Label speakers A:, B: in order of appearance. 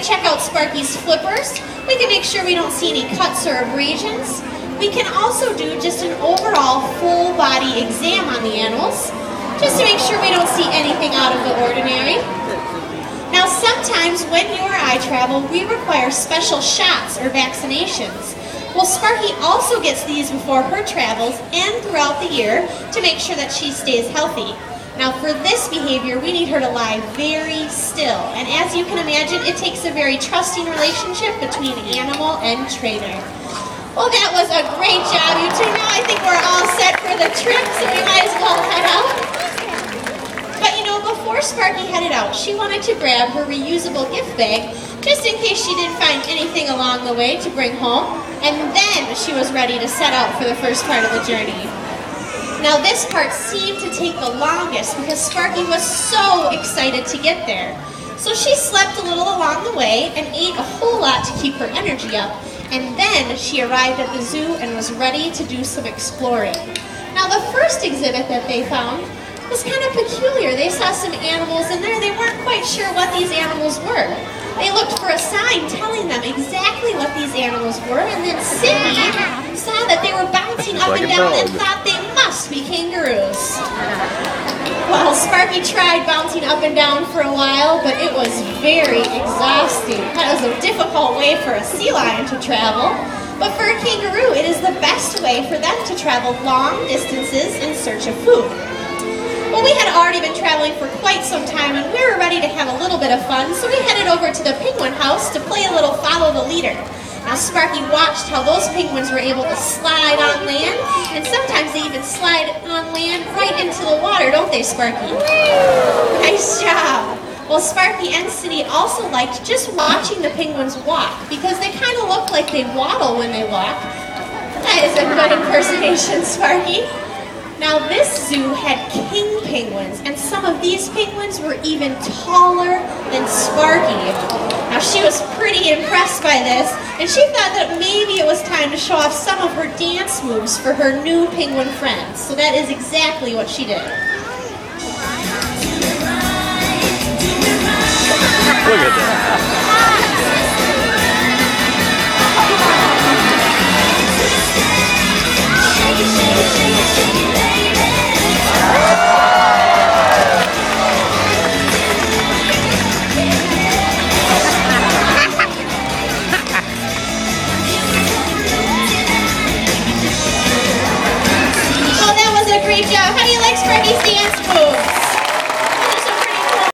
A: to check out Sparky's flippers. We can make sure we don't see any cuts or abrasions. We can also do just an overall full body exam on the animals, just to make sure we don't see anything out of the ordinary. Now sometimes when you or I travel, we require special shots or vaccinations. Well, Sparky also gets these before her travels and throughout the year to make sure that she stays healthy. Now for this behavior, we need her to lie very still. And as you can imagine, it takes a very trusting relationship between animal and trainer. Well, that was a great job, you two. Now I think we're all set for the trip, so we might as well head out. But you know, before Sparky headed out, she wanted to grab her reusable gift bag, just in case she didn't find anything along the way to bring home. And then she was ready to set out for the first part of the journey. Now this part seemed to take the longest because Sparky was so excited to get there. So she slept a little along the way and ate a whole lot to keep her energy up. And then she arrived at the zoo and was ready to do some exploring. Now the first exhibit that they found was kind of peculiar. They saw some animals in there. They weren't quite sure what these animals were. They looked for a sign telling them exactly what these animals were, and then Sydney saw that they were bouncing up and down and thought they must be kangaroos. Well, Sparky tried bouncing up and down for a while, but it was very exhausting. That was a difficult way for a sea lion to travel. But for a kangaroo, it is the best way for them to travel long distances in search of food. Well, we had already been traveling for quite some time, and we were ready to have a little bit of fun, so we headed over to the penguin house to play a little follow the leader. Now, Sparky watched how those penguins were able to slide on land, and sometimes they even slide on land right into the water, don't they, Sparky? Nice job! Well, Sparky and Sydney also liked just watching the penguins walk, because they kind of look like they waddle when they walk. That is a good impersonation, Sparky. Now this zoo had king penguins, and some of these penguins were even taller than Sparky. Now she was pretty impressed by this, and she thought that maybe it was time to show off some of her dance moves for her new penguin friends. So that is exactly what she did.
B: Look at that.